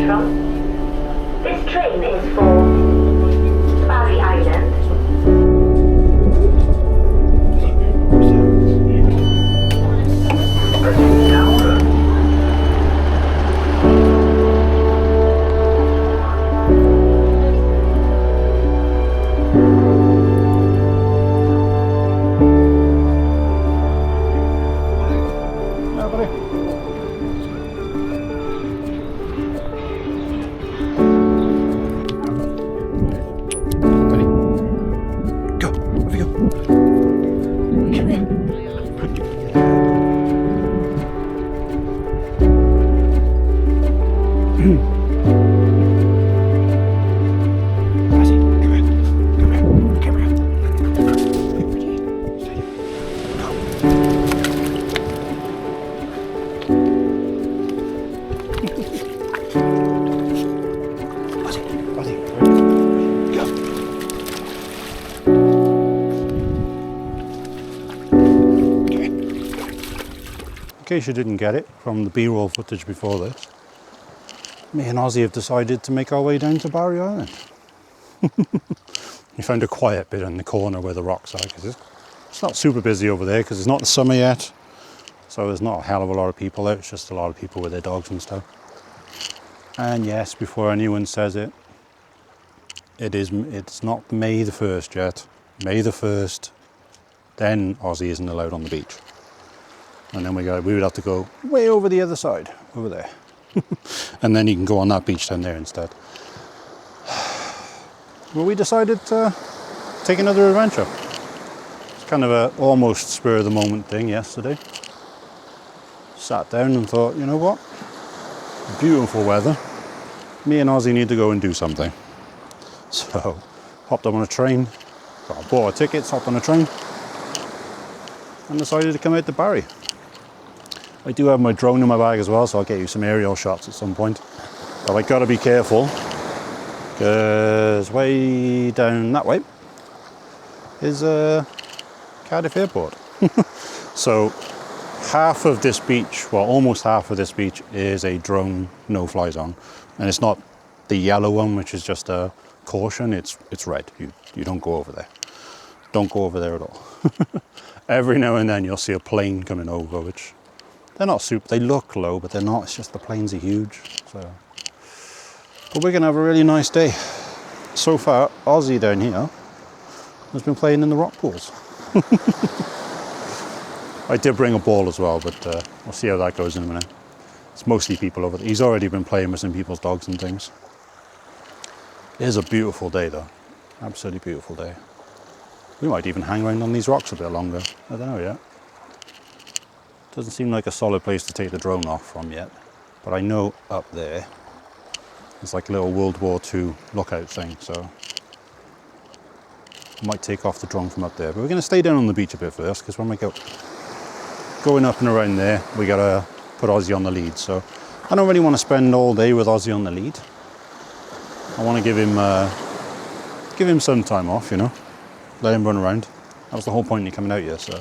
change from. This train is for Barry Island. In case you didn't get it from the B-roll footage before this, me and Ozzy have decided to make our way down to Barry Island. We found a quiet bit in the corner where the rocks are, because it's not super busy over there because it's not the summer yet, so there's not a hell of a lot of people out. It's just a lot of people with their dogs and stuff. And yes, before anyone says it, it's not May the 1st yet. May the 1st, then Ozzy isn't allowed on the beach. And then we would have to go way over the other side, over there. And then you can go on that beach down there instead. Well, we decided to take another adventure. It's kind of a almost spur of the moment thing yesterday. Sat down and thought, you know what? Beautiful weather. Me and Ozzy need to go and do something. So, hopped up on a train, bought our tickets, hopped on a train, and decided to come out to Barry. I do have my drone in my bag as well, so I'll get you some aerial shots at some point. But I gotta be careful, because way down that way is Cardiff Airport. So half of this beach, well almost half of this beach is a drone no-fly zone. And it's not the yellow one, which is just a caution, it's red. You don't go over there. Don't go over there at all. Every now and then you'll see a plane coming over, which they're not super, they look low, but they're not. It's just the planes are huge. So, but we're gonna have a really nice day. So far, Ozzy down here has been playing in the rock pools. I did bring a ball as well, but we'll see how that goes in a minute. It's mostly people over there. He's already been playing with some people's dogs and things. It is a beautiful day though. Absolutely beautiful day. We might even hang around on these rocks a bit longer. I don't know yet. Doesn't seem like a solid place to take the drone off from yet. But I know up there, it's like a little World War II lookout thing, so I might take off the drone from up there. But we're going to stay down on the beach a bit first, because when we go going up and around there, we got to put Ozzy on the lead. So I don't really want to spend all day with Ozzy on the lead. I want to give him some time off, you know, let him run around. That was the whole point in coming out here. So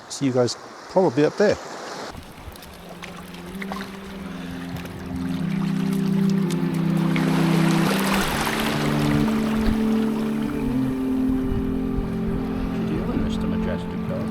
see you guys probably up there. Mr. Majestic Car.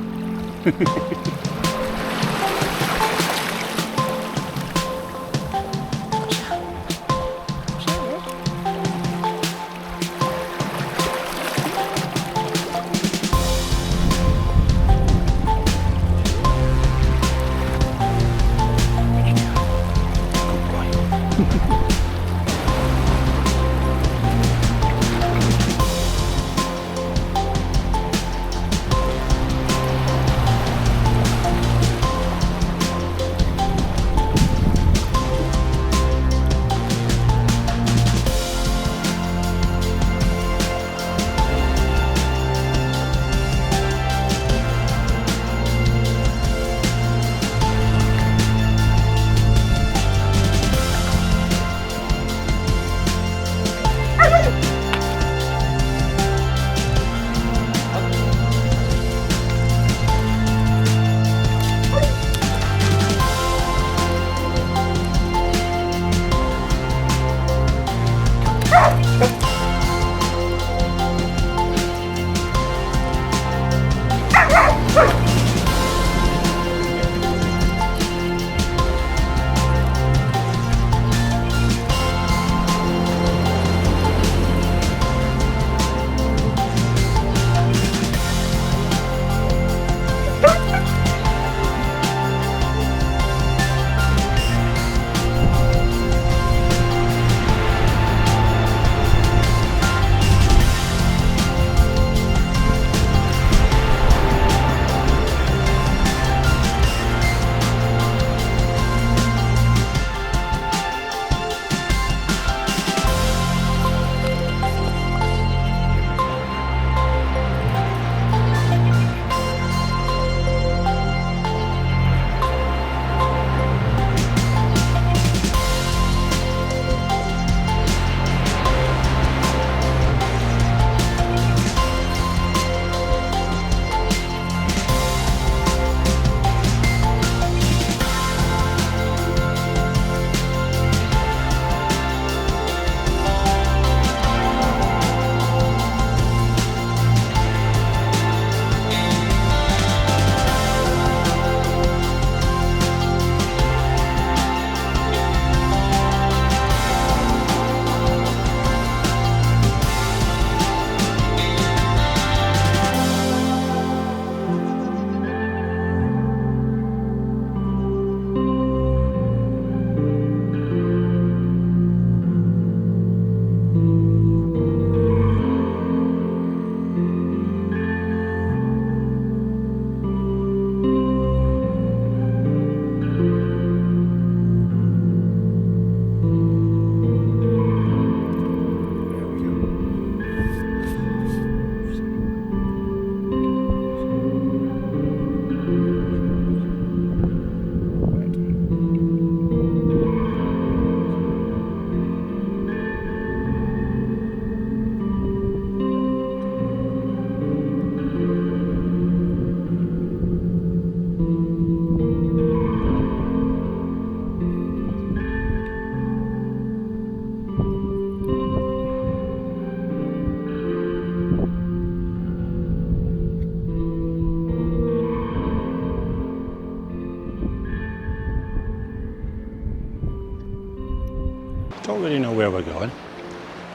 you know where we're going.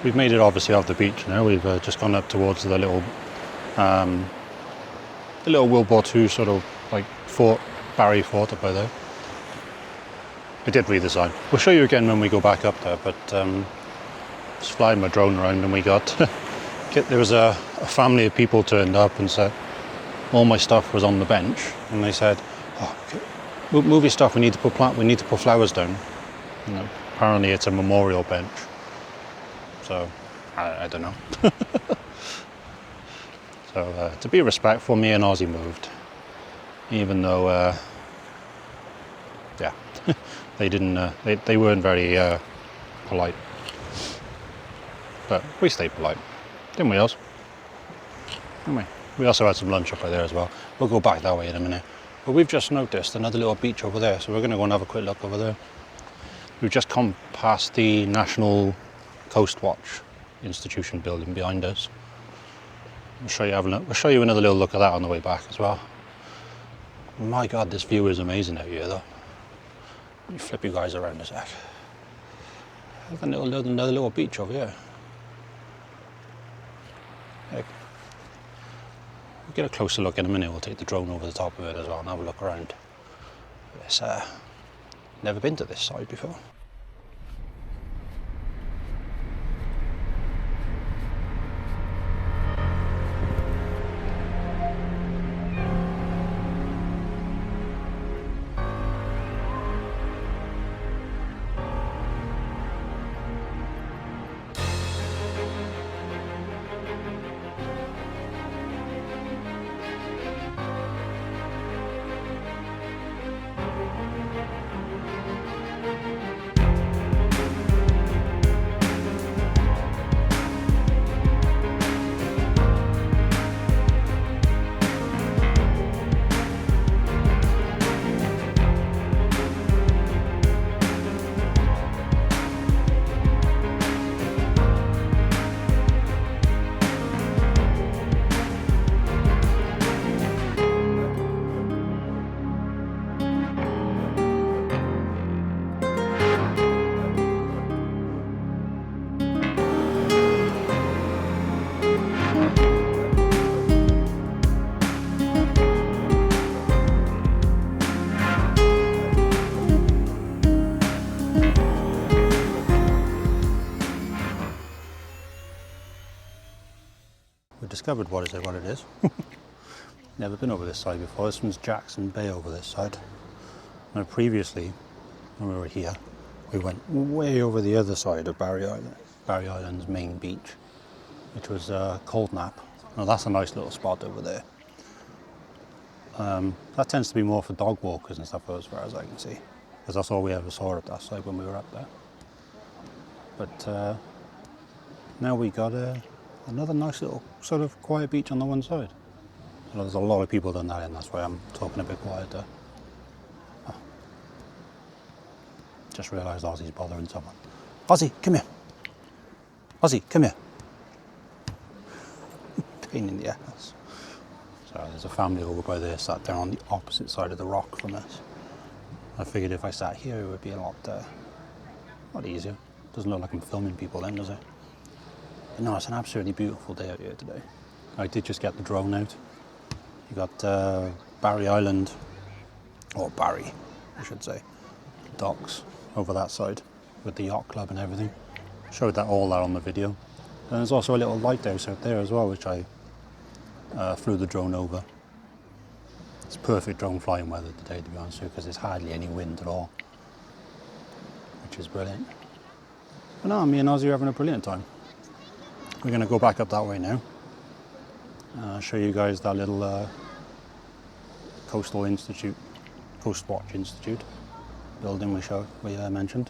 We've made it obviously off the beach now. We've just gone up towards the little World War II sort of like fort, Barry Fort up by there. I did read the sign. We'll show you again when we go back up there, but just flying my drone around and we got, there was a family of people turned up and said, all my stuff was on the bench, and they said, oh, okay, move your stuff, we need to put flowers down. You know, apparently it's a memorial bench. So, I don't know. So, to be respectful, me and Ozzy moved. Even though, yeah, they didn't, they weren't very polite. But we stayed polite, didn't we, Oz? Didn't we? We also had some lunch up there as well. We'll go back that way in a minute. But we've just noticed another little beach over there, so we're going to go and have a quick look over there. We've just come past the National Coast Watch Institution building behind us. We'll show you another little look at that on the way back as well. My God, this view is amazing out here though. Let me flip you guys around a sec. Look at another little beach over here. Heck. We'll get a closer look in a minute. We'll take the drone over the top of it as well and have a look around. It's never been to this side before. Discovered what it is. Never been over this side before. This one's Jackson Bay over this side. Now previously, when we were here, we went way over the other side of Barry Island's main beach, which was Cold Nap. Now that's a nice little spot over there. That tends to be more for dog walkers and stuff as far as I can see, because that's all we ever saw at that side when we were up there. But now we got another nice little sort of quiet beach on the one side. So there's a lot of people down that end, that's why I'm talking a bit quieter. Oh. Just realised Ozzy's bothering someone. Ozzy, come here. Ozzy, come here. Pain in the ass. So there's a family over by there, sat down on the opposite side of the rock from us. I figured if I sat here it would be a lot easier. Doesn't look like I'm filming people then, does it? But no, it's an absolutely beautiful day out here today. I did just get the drone out. You got Barry Island, or Barry, I should say, docks over that side with the yacht club and everything. Showed that all that on the video. And there's also a little lighthouse out there as well, which I flew the drone over. It's perfect drone flying weather today, to be honest with you, because there's hardly any wind at all, which is brilliant. But no, me and Ozzy are having a brilliant time. We're going to go back up that way now. Show you guys that little Coast Watch Institute building we mentioned.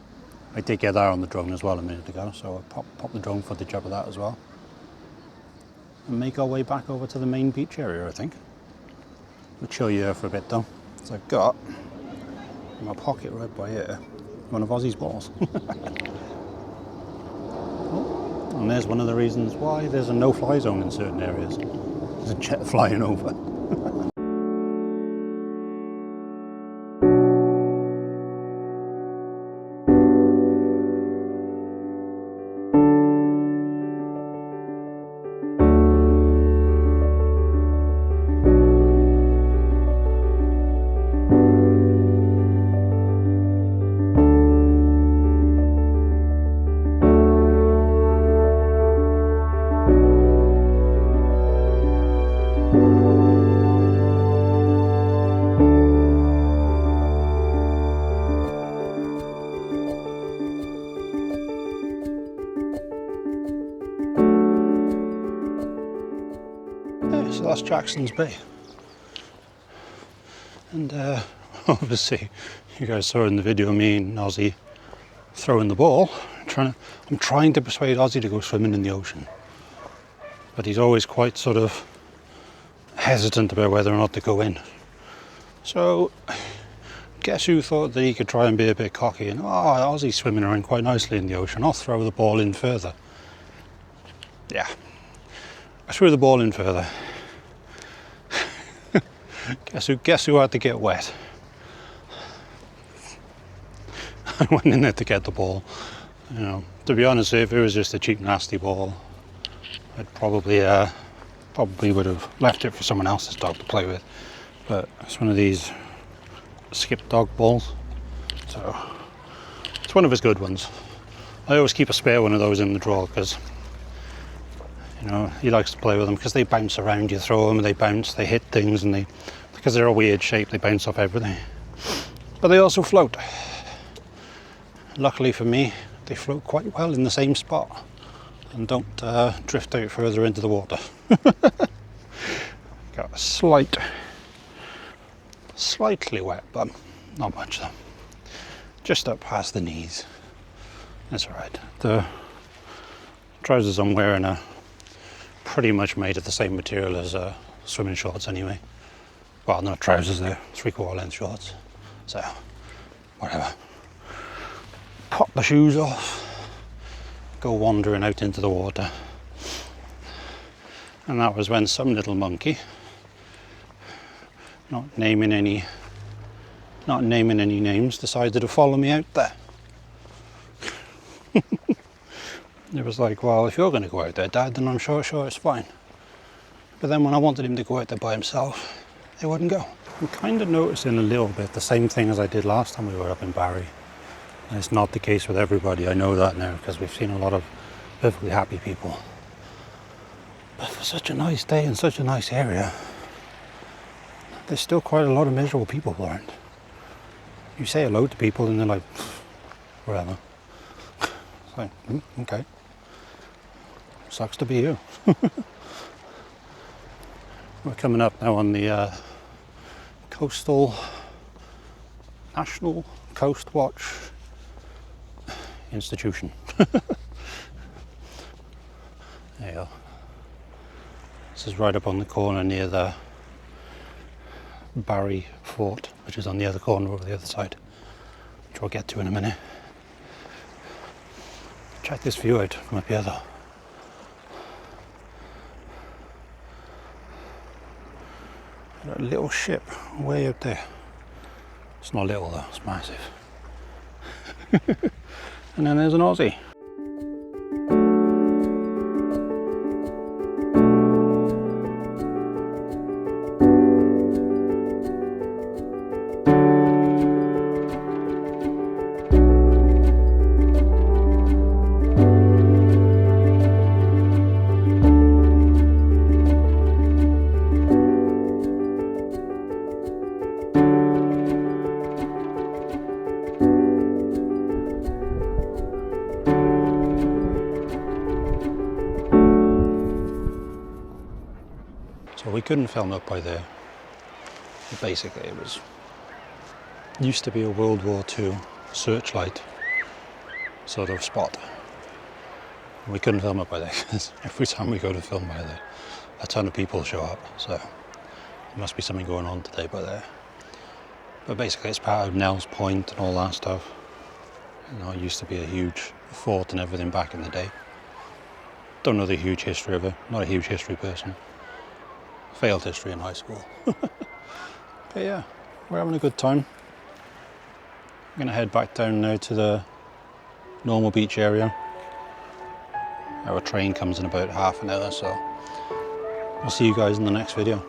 I did get that on the drone as well a minute ago, so I'll pop the drone footage up of that as well. And make our way back over to the main beach area, I think. We'll chill you here for a bit though. So I've got in my pocket right by here one of Ozzy's balls. And there's one of the reasons why there's a no-fly zone in certain areas. There's a jet flying over. So that's Jackson's Bay. And obviously, you guys saw in the video me and Ozzy throwing the ball. I'm trying to persuade Ozzy to go swimming in the ocean. But he's always quite sort of hesitant about whether or not to go in. So, guess who thought that he could try and be a bit cocky and, Ozzy's swimming around quite nicely in the ocean, I'll throw the ball in further. Yeah, I threw the ball in further. Guess who had to get wet? I went in there to get the ball. You know, to be honest, if it was just a cheap, nasty ball, I'd probably would have left it for someone else's dog to play with. But it's one of these skip dog balls, so it's one of his good ones. I always keep a spare one of those in the drawer because, you know, he likes to play with them because they bounce around. You throw them and they bounce, they hit things, and because they're a weird shape, they bounce off everything. But they also float. Luckily for me, they float quite well in the same spot and don't drift out further into the water. Got a slightly wet, but not much though. Just up past the knees. That's alright. The trousers I'm wearing are pretty much made of the same material as swimming shorts anyway. Well, not trousers, they're 3/4 length shorts. So, whatever. Pop the shoes off, go wandering out into the water. And that was when some little monkey, not naming any names, decided to follow me out there. It was like, well, if you're going to go out there, Dad, then I'm sure it's fine. But then when I wanted him to go out there by himself, he wouldn't go. I'm kind of noticing a little bit the same thing as I did last time we were up in Barry. And it's not the case with everybody, I know that now, because we've seen a lot of perfectly happy people. But for such a nice day and such a nice area, there's still quite a lot of miserable people around. You say hello to people and they're like, whatever. It's like, okay. Sucks to be you. We're coming up now on the National Coast Watch Institution. There you go. This is right up on the corner near the Barry Fort, which is on the other corner over the other side, which I'll get to in a minute. Check this view out from up here though. Got a little ship way up there. It's not little though, it's massive. And then there's an Aussie. So we couldn't film up by there. But basically it used to be a World War II searchlight sort of spot. We couldn't film up by there because every time we go to film by there, a ton of people show up. So there must be something going on today by there. But basically it's part of Nell's Point and all that stuff. You know, it used to be a huge fort and everything back in the day. Don't know the huge history of it, not a huge history person. Failed history in high school. But yeah, we're having a good time. I'm going to head back down now to the normal beach area. Our train comes in about half an hour, so I'll see you guys in the next video.